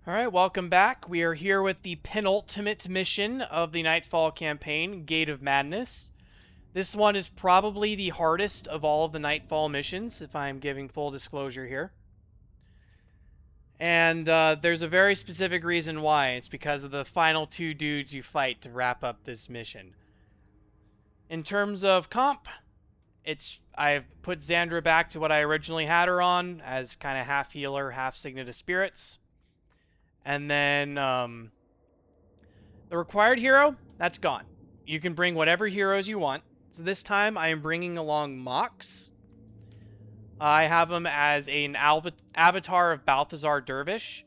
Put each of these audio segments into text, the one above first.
Alright, welcome back. We are here with the penultimate mission of the Nightfall campaign, Gate of Madness. This one is probably the hardest of all of the Nightfall missions, if I'm giving full disclosure here. And there's a very specific reason why. It's because of the final two dudes you fight to wrap up this mission. In terms of comp, I've put Xandra back to what I originally had her on, as kind of half healer, half Signet of Spirits. And then the required hero, that's gone. You can bring whatever heroes you want. So this time I am bringing along M.O.X. I have him as an avatar of Balthazar Dervish.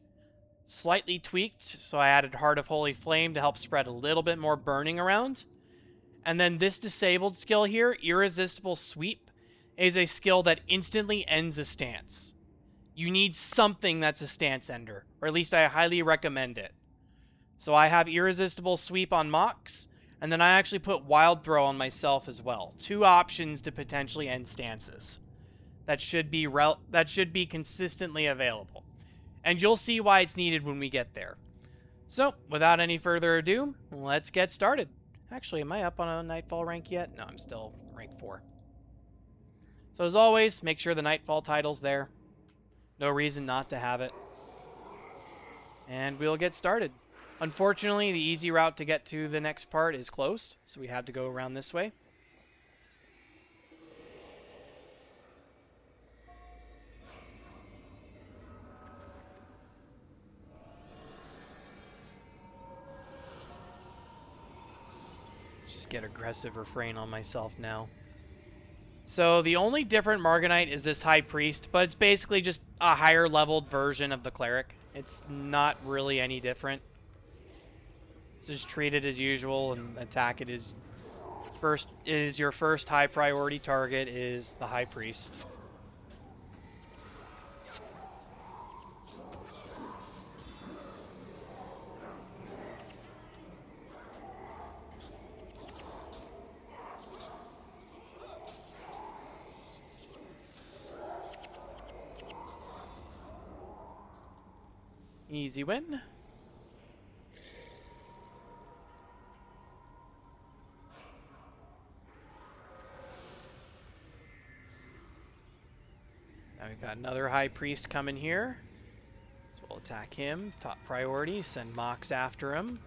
Slightly tweaked, so I added Heart of Holy Flame to help spread a little bit more burning around. And then this disabled skill here, Irresistible Sweep, is a skill that instantly ends a stance. You need something that's a stance ender, or at least I highly recommend it. So I have Irresistible Sweep on M.O.X, and then I actually put Wild Throw on myself as well. Two options to potentially end stances. That should be consistently available. And you'll see why it's needed when we get there. So, without any further ado, let's get started. Actually, am I up on a Nightfall rank yet? No, I'm still rank 4. So as always, make sure the Nightfall title's there. No reason not to have it. And we'll get started. Unfortunately, the easy route to get to the next part is closed, so we have to go around this way. Just get aggressive refrain on myself now. So the only different Marganite is this High Priest, but it's basically just a higher leveled version of the Cleric. It's not really any different. Just treat it as usual and attack it as your first high priority target is the High Priest. Easy win. Now we've got another High Priest coming here. So we'll attack him. Top priority. Send M.O.X after him.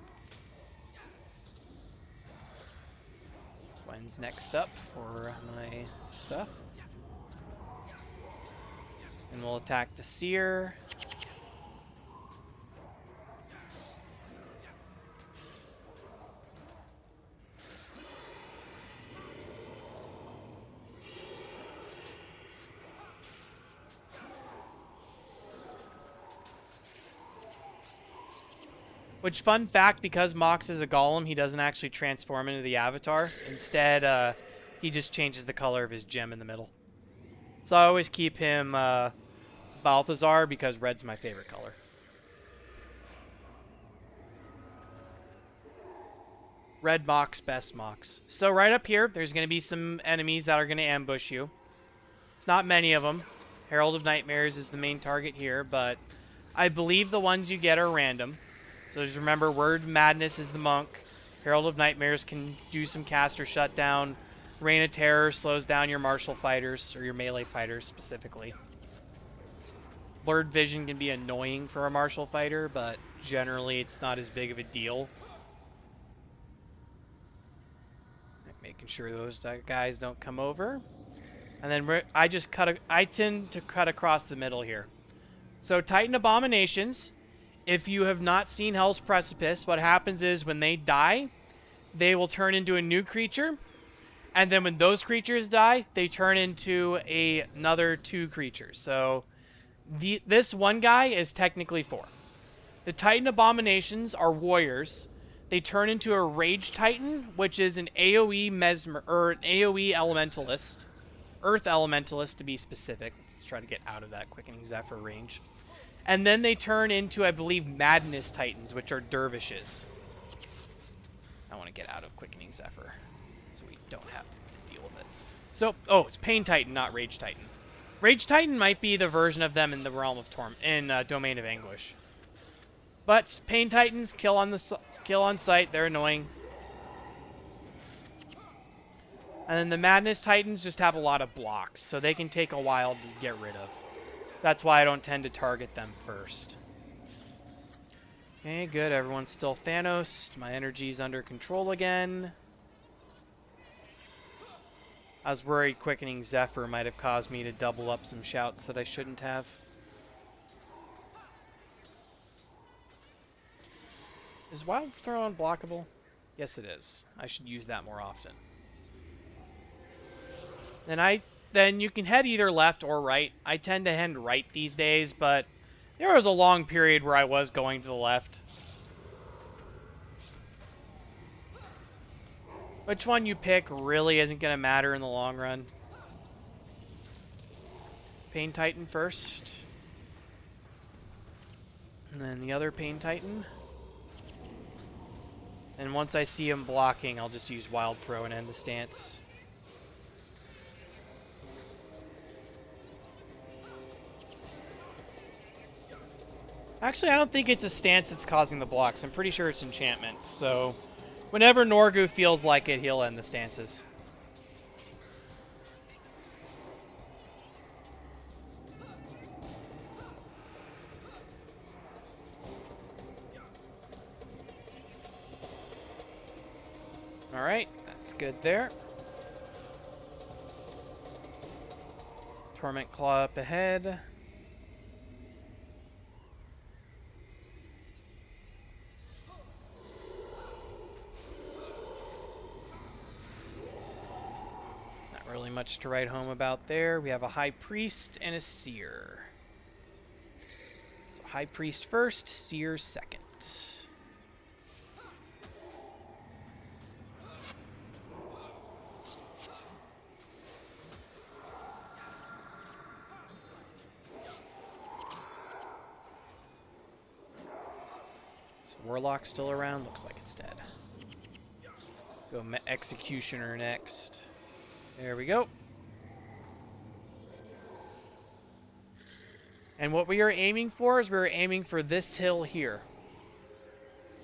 Gwen's next up for my stuff. And we'll attack the Seer. Which, fun fact, because M.O.X is a golem, he doesn't actually transform into the avatar. Instead, he just changes the color of his gem in the middle. So I always keep him Balthazar because red's my favorite color. Red M.O.X, best M.O.X. So right up here, there's going to be some enemies that are going to ambush you. It's not many of them. Herald of Nightmares is the main target here, but I believe the ones you get are random. So just remember, Word Madness is the monk. Herald of Nightmares can do some caster shutdown. Reign of Terror slows down your martial fighters, or your melee fighters specifically. Blurred Vision can be annoying for a martial fighter, but generally it's not as big of a deal. Making sure those guys don't come over. And then I tend to cut across the middle here. So Titan Abominations. If you have not seen Hell's Precipice, what happens is when they die, they will turn into a new creature. And then when those creatures die, they turn into another 2 creatures. So this one guy is technically 4. The Titan Abominations are warriors. They turn into a Rage Titan, which is an AoE an AoE Elementalist. Earth Elementalist to be specific. Let's try to get out of that Quickening Zephyr range. And then they turn into, I believe, Madness Titans, which are dervishes. I want to get out of Quickening Zephyr, so we don't have to deal with it. So, it's Pain Titan, not Rage Titan. Rage Titan might be the version of them in the realm of Domain of Anguish. But Pain Titans kill on sight. They're annoying. And then the Madness Titans just have a lot of blocks, so they can take a while to get rid of. That's why I don't tend to target them first. Okay, good. Everyone's still Thanos. My energy's under control again. I was worried Quickening Zephyr might have caused me to double up some shouts that I shouldn't have. Is Wild Throw unblockable? Yes, it is. I should use that more often. Then you can head either left or right. I tend to head right these days, but there was a long period where I was going to the left. Which one you pick really isn't going to matter in the long run. Pain Titan first. And then the other Pain Titan. And once I see him blocking, I'll just use Wild Throw and end the stance. Actually, I don't think it's a stance that's causing the blocks. I'm pretty sure it's enchantments, so whenever Norgu feels like it, he'll end the stances. Alright, that's good there. Torment Claw up ahead. Really much to write home about there. We have a High Priest and a Seer. So High Priest first, Seer second. So Warlock's still around? Looks like it's dead. Go Executioner next. There we go. And what we are aiming for is we're aiming for this hill here.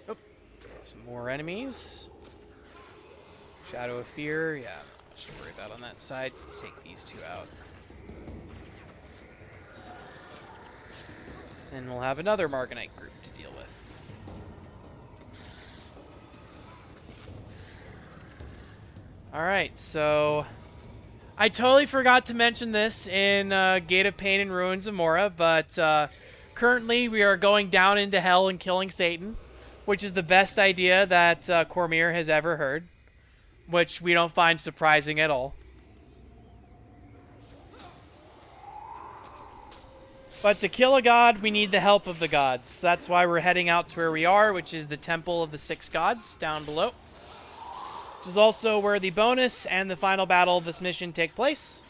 Oh, some more enemies. Shadow of Fear, yeah, not much to worry about on that side. Let's take these two out. And we'll have another Marganite group to deal with. Alright, so I totally forgot to mention this in Gate of Pain and Ruins of Mora, but currently we are going down into hell and killing Satan, which is the best idea that Cormyr has ever heard, which we don't find surprising at all. But to kill a god, we need the help of the gods. That's why we're heading out to where we are, which is the Temple of the Six Gods down below. Which is also where the bonus and the final battle of this mission take place.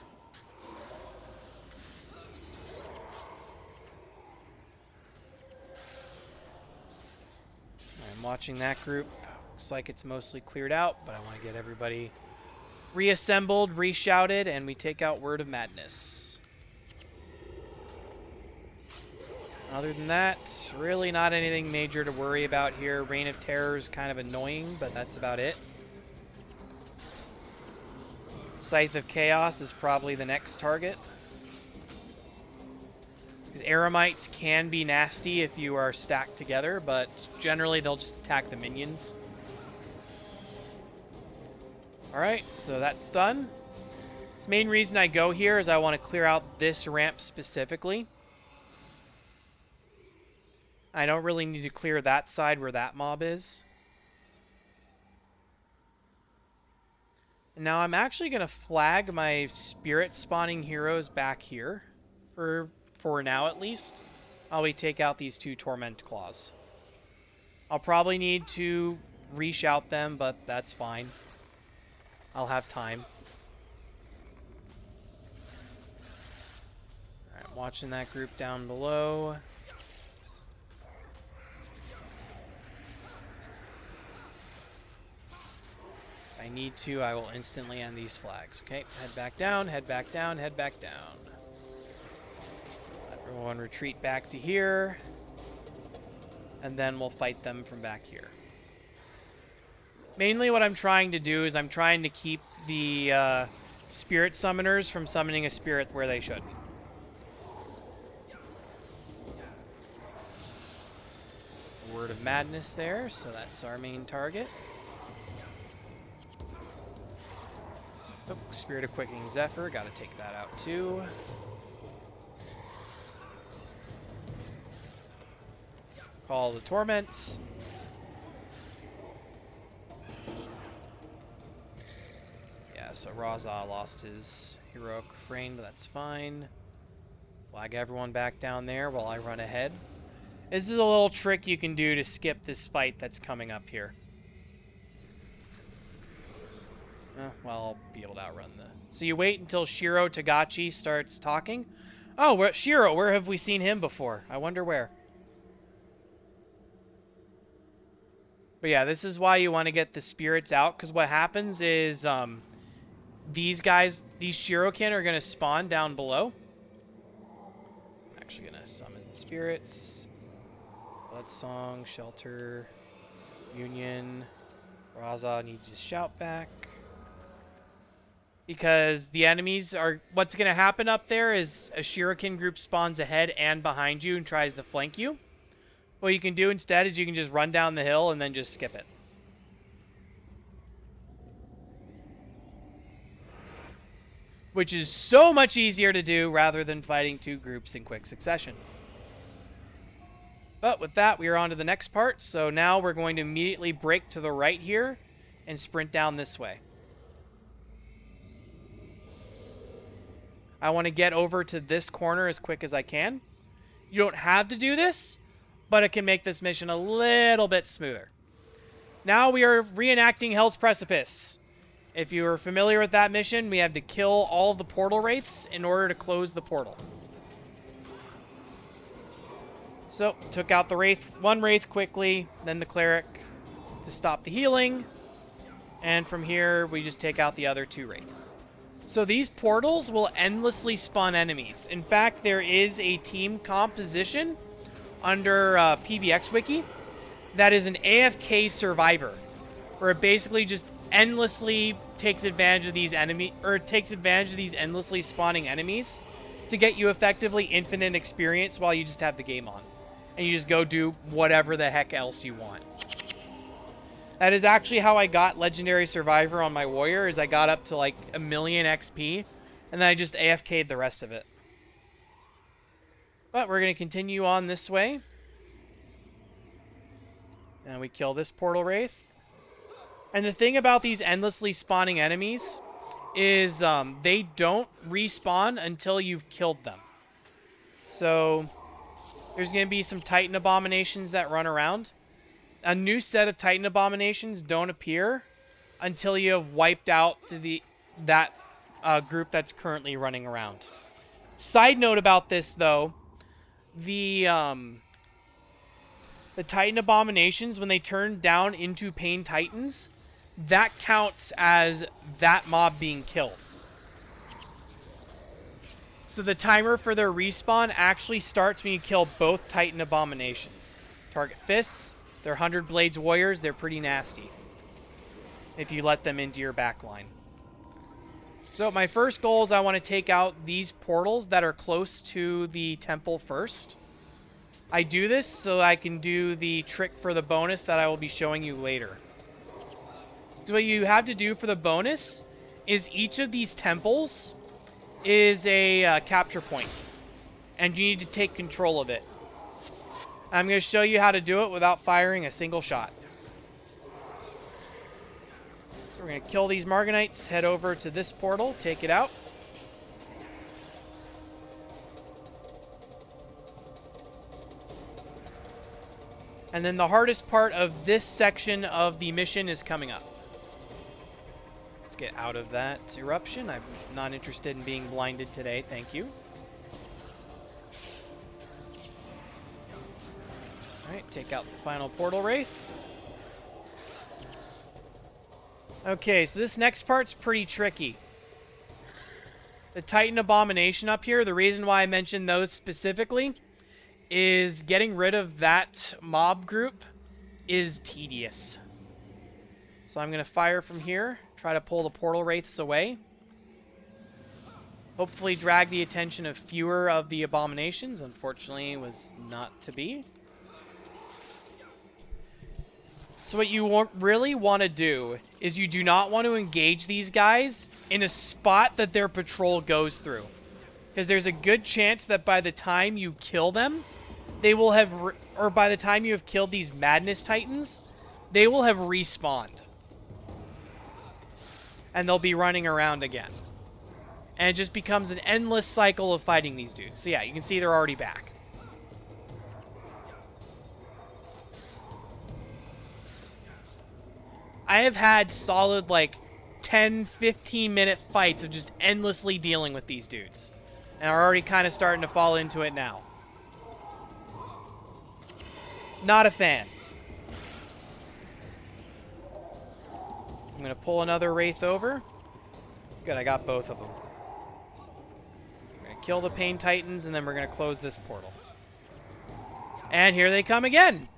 I'm watching that group. Looks like it's mostly cleared out, but I want to get everybody reassembled, reshouted, and we take out Word of Madness. Other than that, really not anything major to worry about here. Reign of Terror is kind of annoying, but that's about it. Scythe of Chaos is probably the next target. Because Eremites can be nasty if you are stacked together, but generally they'll just attack the minions. Alright, so that's done. The main reason I go here is I want to clear out this ramp specifically. I don't really need to clear that side where that mob is. Now I'm actually going to flag my spirit spawning heroes back here, for now at least, while we take out these two Torment Claws. I'll probably need to reshout them, but that's fine. I'll have time. Alright, watching that group down below. If I need to, I will instantly end these flags. Okay, head back down, head back down, head back down. Everyone retreat back to here. And then we'll fight them from back here. Mainly what I'm trying to do is I'm trying to keep the spirit summoners from summoning a spirit where they shouldn't. Word of Madness there, so that's our main target. Oh, Spirit of Quickening Zephyr, gotta take that out too. Call the Torment. Yeah, so Razah lost his heroic refrain, but that's fine. Flag everyone back down there while I run ahead. This is a little trick you can do to skip this fight that's coming up here. Well, I'll be able to outrun the... So you wait until Shiro Togachi starts talking. Oh, Shiro, where have we seen him before? I wonder where. But yeah, this is why you want to get the spirits out, because what happens is these guys, these Shirokin are going to spawn down below. I'm actually going to summon spirits. Bloodsong, Shelter, Union. Razah needs his shout back. Because the enemies are... What's going to happen up there is a Shuriken group spawns ahead and behind you and tries to flank you. What you can do instead is you can just run down the hill and then just skip it. Which is so much easier to do rather than fighting two groups in quick succession. But with that, we are on to the next part. So now we're going to immediately break to the right here and sprint down this way. I want to get over to this corner as quick as I can. You don't have to do this, but it can make this mission a little bit smoother. Now we are reenacting Hell's Precipice. If you are familiar with that mission, we have to kill all of the portal wraiths in order to close the portal. So, took out the wraith, one wraith quickly, then the cleric to stop the healing. And from here, we just take out the other two wraiths. So these portals will endlessly spawn enemies. In fact, there is a team composition under PBX Wiki that is an AFK survivor, where it basically just endlessly takes advantage of these endlessly spawning enemies to get you effectively infinite experience while you just have the game on. And you just go do whatever the heck else you want. That is actually how I got Legendary Survivor on my Warrior, is I got up to like 1,000,000 XP, and then I just AFK'd the rest of it. But we're going to continue on this way. And we kill this Portal Wraith. And the thing about these endlessly spawning enemies is they don't respawn until you've killed them. So there's going to be some Titan Abominations that run around. A new set of Titan Abominations don't appear until you have wiped out that group that's currently running around. Side note about this, though, the Titan Abominations, when they turn down into Pain Titans, that counts as that mob being killed. So the timer for their respawn actually starts when you kill both Titan Abominations. Target Fists. They're 100 Blades Warriors. They're pretty nasty if you let them into your backline. So my first goal is I want to take out these portals that are close to the temple first. I do this so I can do the trick for the bonus that I will be showing you later. So what you have to do for the bonus is each of these temples is a capture point, and you need to take control of it. I'm going to show you how to do it without firing a single shot. So we're going to kill these Margonites, head over to this portal, take it out. And then the hardest part of this section of the mission is coming up. Let's get out of that eruption. I'm not interested in being blinded today, thank you. Alright, take out the final Portal Wraith. Okay, so this next part's pretty tricky. The Titan Abomination up here, the reason why I mentioned those specifically is getting rid of that mob group is tedious. So I'm going to fire from here, try to pull the portal wraiths away. Hopefully drag the attention of fewer of the abominations. Unfortunately, it was not to be. So what you really want to do is you do not want to engage these guys in a spot that their patrol goes through. Because there's a good chance that by the time you kill them, they will have, or by the time you have killed these Madness Titans, they will have respawned. And they'll be running around again. And it just becomes an endless cycle of fighting these dudes. So yeah, you can see they're already back. I have had solid, like, 10, 15-minute fights of just endlessly dealing with these dudes. And are already kind of starting to fall into it now. Not a fan. I'm going to pull another Wraith over. Good, I got both of them. I'm going to kill the Pain Titans, and then we're going to close this portal. And here they come again!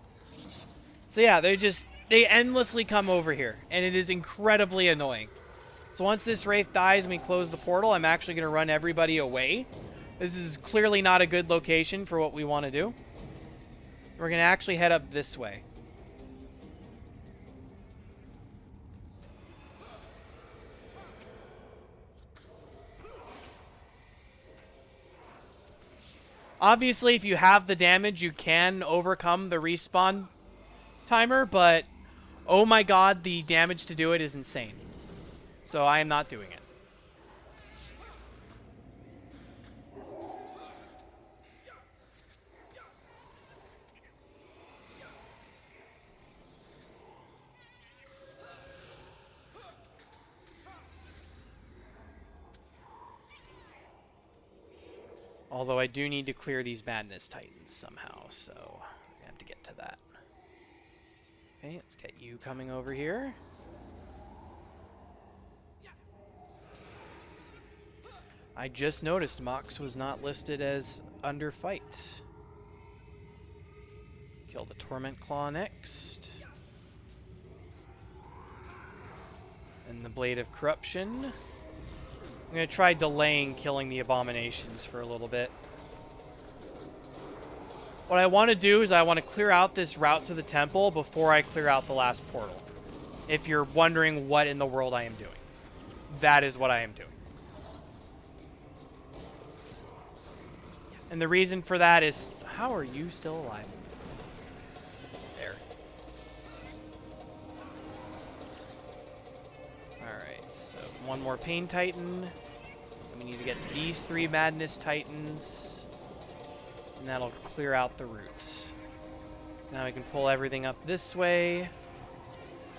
So yeah, they endlessly come over here, and it is incredibly annoying. So once this Wraith dies and we close the portal, I'm actually going to run everybody away. This is clearly not a good location for what we want to do. We're going to actually head up this way. Obviously, if you have the damage, you can overcome the respawn timer, but oh my god, the damage to do it is insane. So I am not doing it. Although I do need to clear these Madness Titans somehow, so I have to get to that. Okay, let's get you coming over here. I just noticed M.O.X was not listed as under fight. Kill the Torment Claw next. And the Blade of Corruption. I'm going to try delaying killing the abominations for a little bit. What I want to do is I want to clear out this route to the temple before I clear out the last portal. If you're wondering what in the world I am doing. That is what I am doing. And the reason for that is, how are you still alive? There. Alright, so one more Pain Titan. We need to get these 3 Madness Titans. And that'll clear out the route. So now we can pull everything up this way.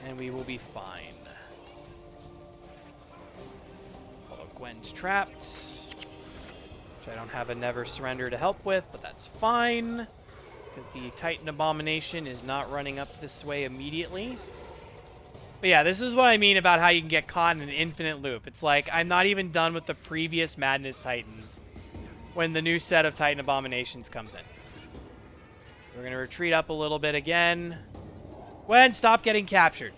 And we will be fine. Although Gwen's trapped. Which I don't have a Never Surrender to help with, but that's fine. Because the Titan Abomination is not running up this way immediately. But yeah, this is what I mean about how you can get caught in an infinite loop. It's like, I'm not even done with the previous Madness Titans when the new set of Titan Abominations comes in. We're going to retreat up a little bit again. Gwen, stop getting captured.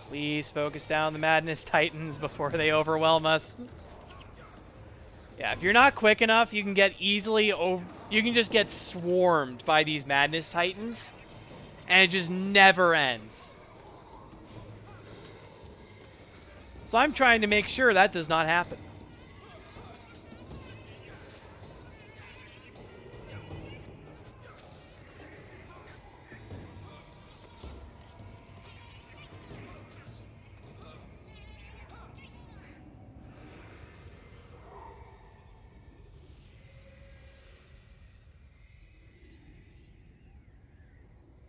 Please focus down the Madness Titans before they overwhelm us. Yeah, if you're not quick enough, you can get you can just get swarmed by these Madness Titans, and it just never ends. So I'm trying to make sure that does not happen.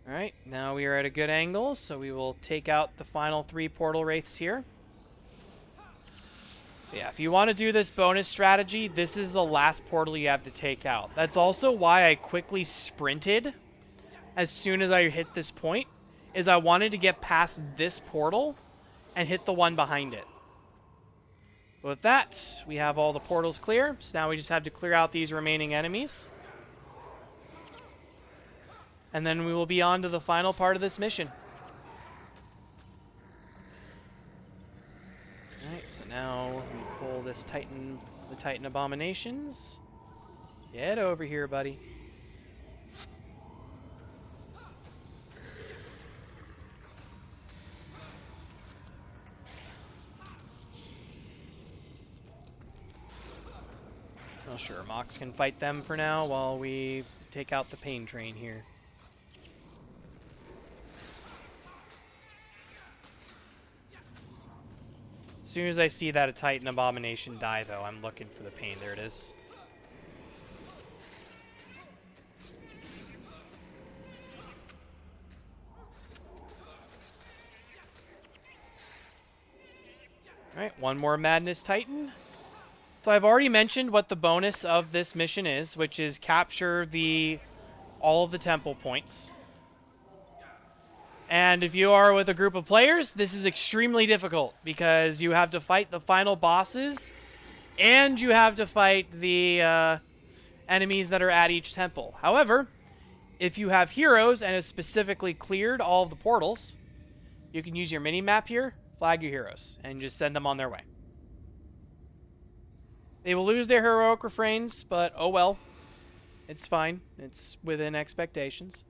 Alright, now we are at a good angle, so we will take out the final 3 portal wraiths here. But yeah, if you want to do this bonus strategy, this is the last portal you have to take out. That's also why I quickly sprinted as soon as I hit this point, is I wanted to get past this portal and hit the one behind it. With that, we have all the portals clear, so now we just have to clear out these remaining enemies. And then we will be on to the final part of this mission. Alright, so now we pull this Titan, the Titan Abominations. Get over here, buddy. Oh sure, M.O.X can fight them for now while we take out the pain train here. As soon as I see that a Titan Abomination die, though, I'm looking for the pain. There it is. Alright, one more Madness Titan. So I've already mentioned what the bonus of this mission is, which is capture all of the temple points. And if you are with a group of players, this is extremely difficult because you have to fight the final bosses and you have to fight the enemies that are at each temple. However, if you have heroes and have specifically cleared all of the portals, you can use your mini-map here, flag your heroes, and just send them on their way. They will lose their heroic refrains, but oh well. It's fine. It's within expectations.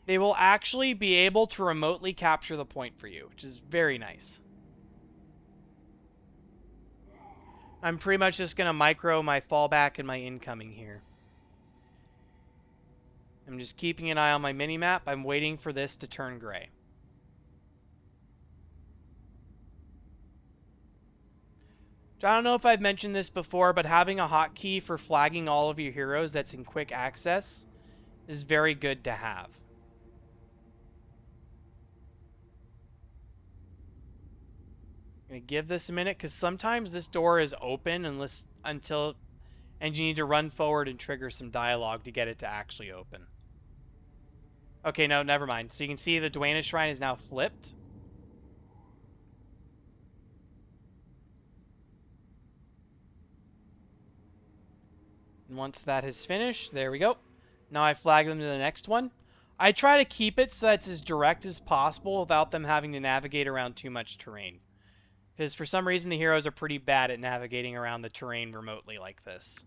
They will actually be able to remotely capture the point for you, which is very nice. I'm pretty much just going to micro my fallback and my incoming here. I'm just keeping an eye on my mini-map. I'm waiting for this to turn gray. I don't know if I've mentioned this before, but having a hotkey for flagging all of your heroes that's in quick access is very good to have. I'm going to give this a minute because sometimes this door is open and you need to run forward and trigger some dialogue to get it to actually open. Okay, no, never mind. So you can see the Dwayne Shrine is now flipped. And once that has finished, there we go. Now I flag them to the next one. I try to keep it so that it's as direct as possible without them having to navigate around too much terrain. Because for some reason the heroes are pretty bad at navigating around the terrain remotely like this.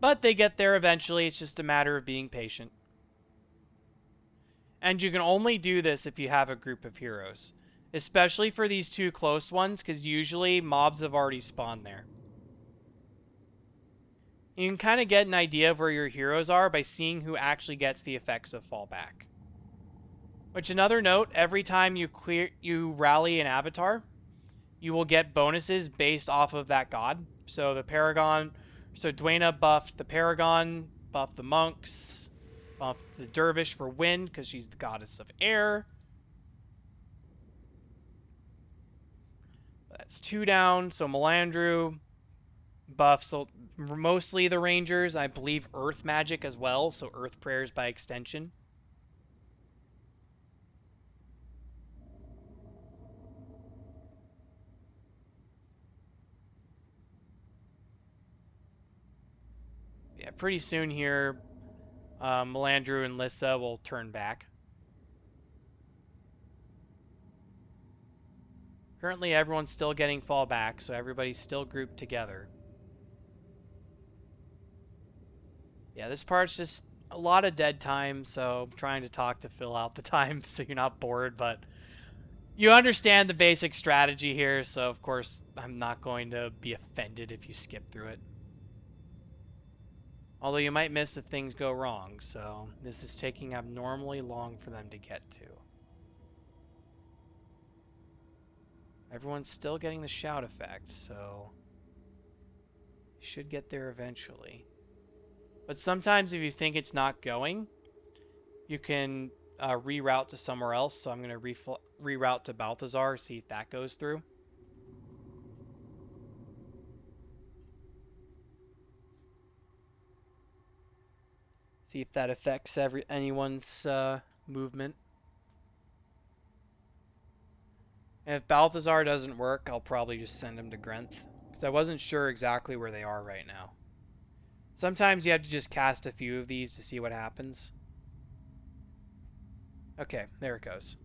But they get there eventually, it's just a matter of being patient. And you can only do this if you have a group of heroes. Especially for these two close ones, because usually mobs have already spawned there. You can kind of get an idea of where your heroes are by seeing who actually gets the effects of fallback. Which, another note, every time you rally an avatar, you will get bonuses based off of that god. So Dwayna buffed the Paragon, buffed the monks, buffed the Dervish for wind because she's the goddess of air. That's 2 down. So Melandru buffs mostly the Rangers. I believe Earth magic as well, so Earth prayers by extension. Yeah, pretty soon here, Melandru and Lissa will turn back. Currently, everyone's still getting fallback, so everybody's still grouped together. Yeah, this part's just a lot of dead time, so I'm trying to talk to fill out the time so you're not bored, but you understand the basic strategy here, so of course I'm not going to be offended if you skip through it. Although you might miss if things go wrong, so this is taking abnormally long for them to get to. Everyone's still getting the shout effect, so you should get there eventually. But sometimes if you think it's not going, you can reroute to somewhere else. So I'm going to reroute to Balthazar, see if that goes through. See if that affects anyone's movement. And if Balthazar doesn't work, I'll probably just send him to Grenth, because I wasn't sure exactly where they are right now. Sometimes you have to just cast a few of these to see what happens. Okay, there it goes.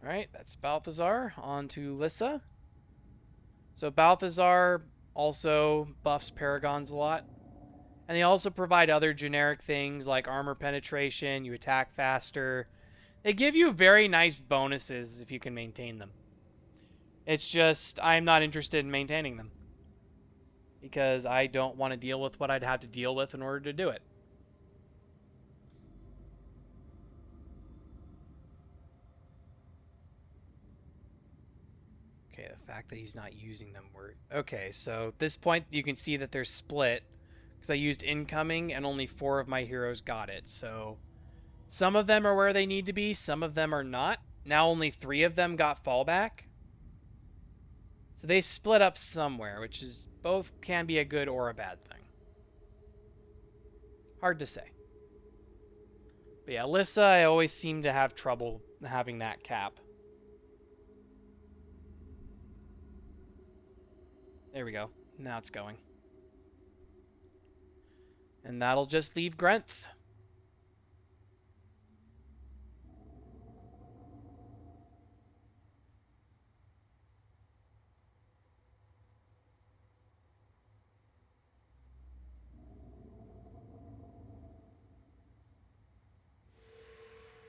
Alright, that's Balthazar. On to Lissa. So Balthazar also buffs Paragons a lot. And they also provide other generic things like armor penetration, you attack faster. They give you very nice bonuses if you can maintain them. It's just, I'm not interested in maintaining them, because I don't want to deal with what I'd have to deal with in order to do it. Okay, the fact that he's not using them okay, so at this point you can see that they're split, because I used incoming and only 4 of my heroes got it, so some of them are where they need to be, some of them are not. Now only 3 of them got fallback. So they split up somewhere, which is both can be a good or a bad thing. Hard to say. But yeah, Lissa, I always seem to have trouble having that cap. There we go. Now it's going. And that'll just leave Grenth.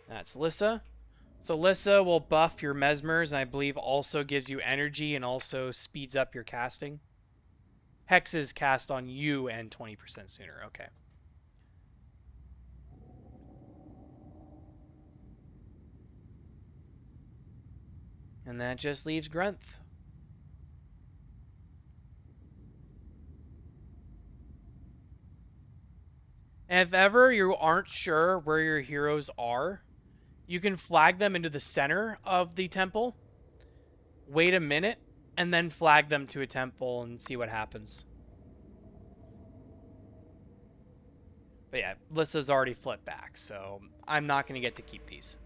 That's Lissa. So Lissa will buff your Mesmers, and I believe also gives you energy and also speeds up your casting. Hexes cast on you and 20% sooner. Okay. And that just leaves Grenth. And if ever you aren't sure where your heroes are, you can flag them into the center of the temple, wait a minute, and then flag them to a temple and see what happens. But yeah, Lissa's already flipped back, so I'm not going to get to keep these.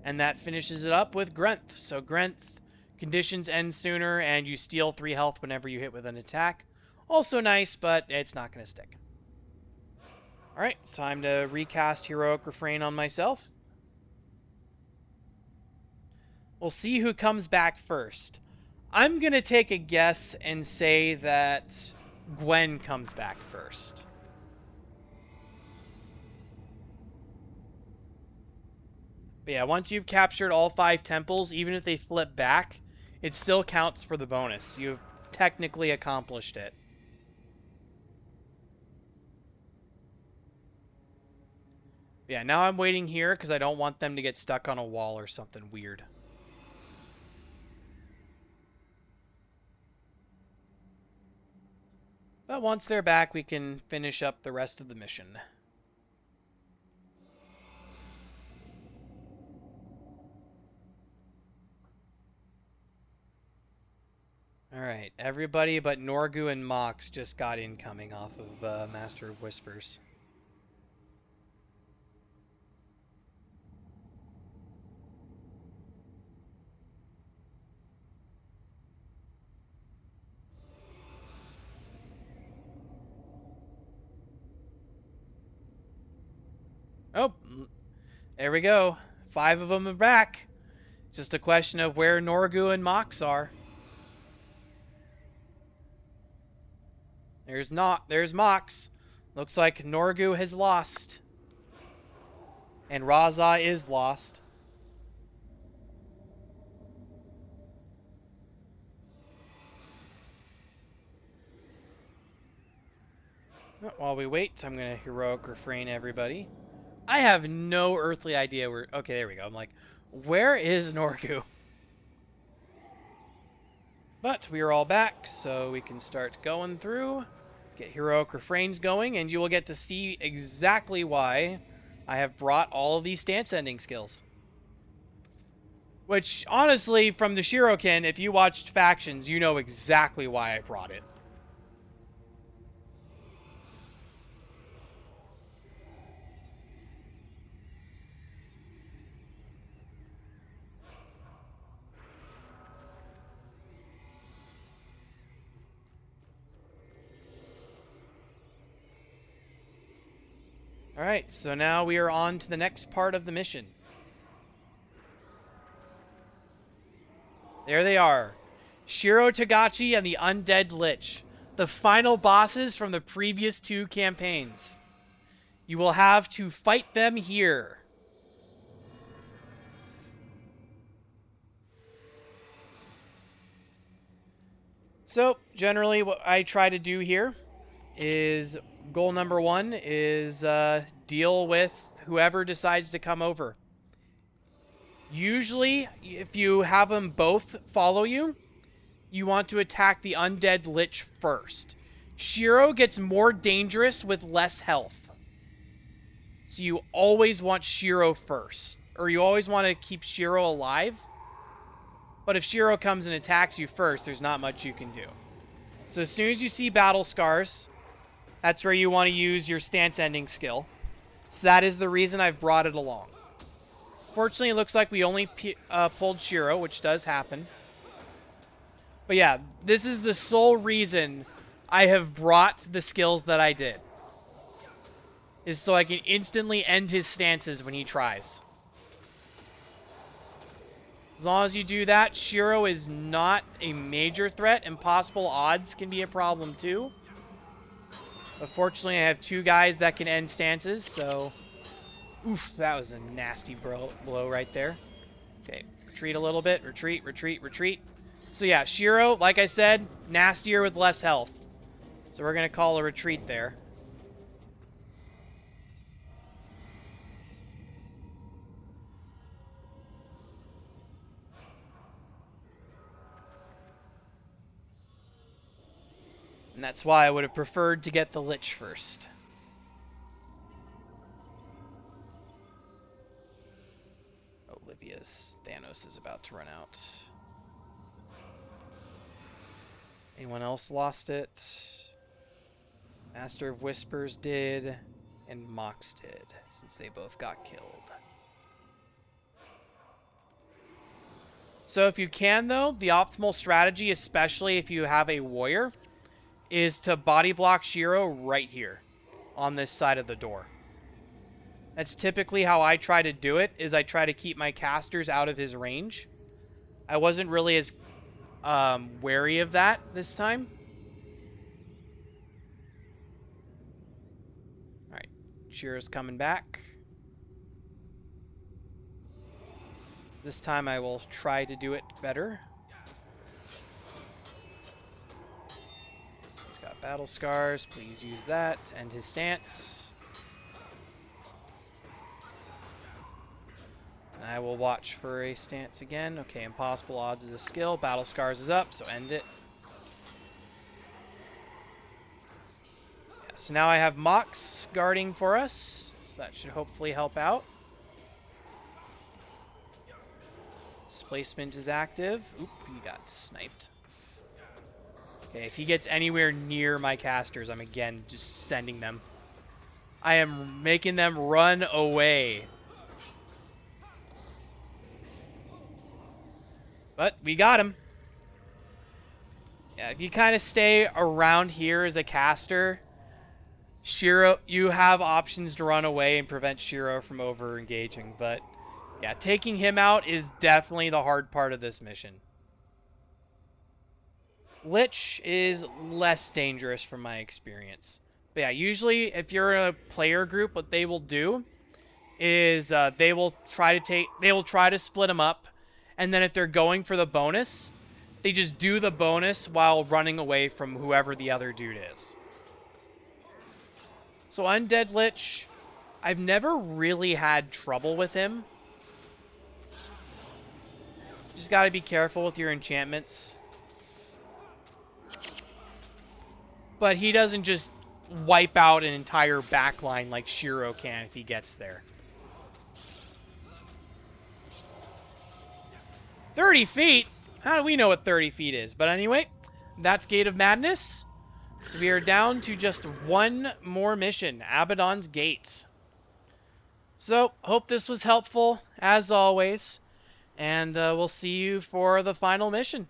And that finishes it up with Grenth. So Grenth, conditions end sooner, and you steal 3 health whenever you hit with an attack. Also nice, but it's not going to stick. Alright, time to recast Heroic Refrain on myself. We'll see who comes back first. I'm going to take a guess and say that Gwen comes back first. But yeah, once you've captured all 5 temples, even if they flip back, it still counts for the bonus. You've technically accomplished it. Yeah, now I'm waiting here because I don't want them to get stuck on a wall or something weird. But once they're back, we can finish up the rest of the mission. Alright, everybody but Norgu and M.O.X just got incoming off of Master of Whispers. Oh, there we go. 5 of them are back. Just a question of where Norgu and M.O.X are. There's M.O.X. Looks like Norgu has lost. And Razah is lost. While we wait, I'm going to Heroic Refrain everybody. I have no earthly idea where... Okay, there we go. I'm like, where is Norgu? But we are all back, so we can start going through, get Heroic Refrains going, and you will get to see exactly why I have brought all of these stance ending skills. Which, honestly, from the Shuriken, if you watched Factions, you know exactly why I brought it. Alright, so now we are on to the next part of the mission. There they are. Shiro Togachi and the Undead Lich. The final bosses from the previous 2 campaigns. You will have to fight them here. So, generally what I try to do here is, goal number 1 is deal with whoever decides to come over. Usually, if you have them both follow you, you want to attack the Undead Lich first. Shiro gets more dangerous with less health. So you always want Shiro first. Or you always want to keep Shiro alive. But if Shiro comes and attacks you first, there's not much you can do. So as soon as you see Battle Scars, that's where you want to use your stance ending skill. So that is the reason I've brought it along. Fortunately, it looks like we only pulled Shiro, which does happen. But yeah, this is the sole reason I have brought the skills that I did. Is so I can instantly end his stances when he tries. As long as you do that, Shiro is not a major threat, and possible odds can be a problem too. But fortunately, I have 2 guys that can end stances, so... Oof, that was a nasty blow right there. Okay, retreat a little bit. Retreat, retreat, retreat. So yeah, Shiro, like I said, nastier with less health. So we're going to call a retreat there. And that's why I would have preferred to get the Lich first. Oh, Livia's Thanos is about to run out. Anyone else lost it? Master of Whispers did, and M.O.X did, since they both got killed. So if you can, though, the optimal strategy, especially if you have a warrior, is to body block Shiro right here on this side of the door. That's typically how I try to do it, is I try to keep my casters out of his range. I wasn't really as wary of that this time. Alright, Shiro's coming back. This time I will try to do it better. He's got battle scars, please use that. End his stance. And I will watch for a stance again. Okay, impossible odds is a skill. Battle scars is up, so end it. Yeah, so now I have M.O.X guarding for us, so that should hopefully help out. Displacement is active. Oop, he got sniped. Okay, if he gets anywhere near my casters, I'm again just sending them. I am making them run away. But we got him. Yeah, if you kind of stay around here as a caster, Shiro, you have options to run away and prevent Shiro from over-engaging, but yeah, taking him out is definitely the hard part of this mission. Lich is less dangerous from my experience. But yeah, usually if you're in a player group, what they will do is they will try to split them up, and then if they're going for the bonus, they just do the bonus while running away from whoever the other dude is. So Undead Lich, I've never really had trouble with him. Just gotta be careful with your enchantments. But he doesn't just wipe out an entire backline like Shiro can if he gets there. 30 feet? How do we know what 30 feet is? But anyway, that's Gate of Madness. So we are down to just one more mission, Abaddon's Gate. So, hope this was helpful, as always. And we'll see you for the final mission.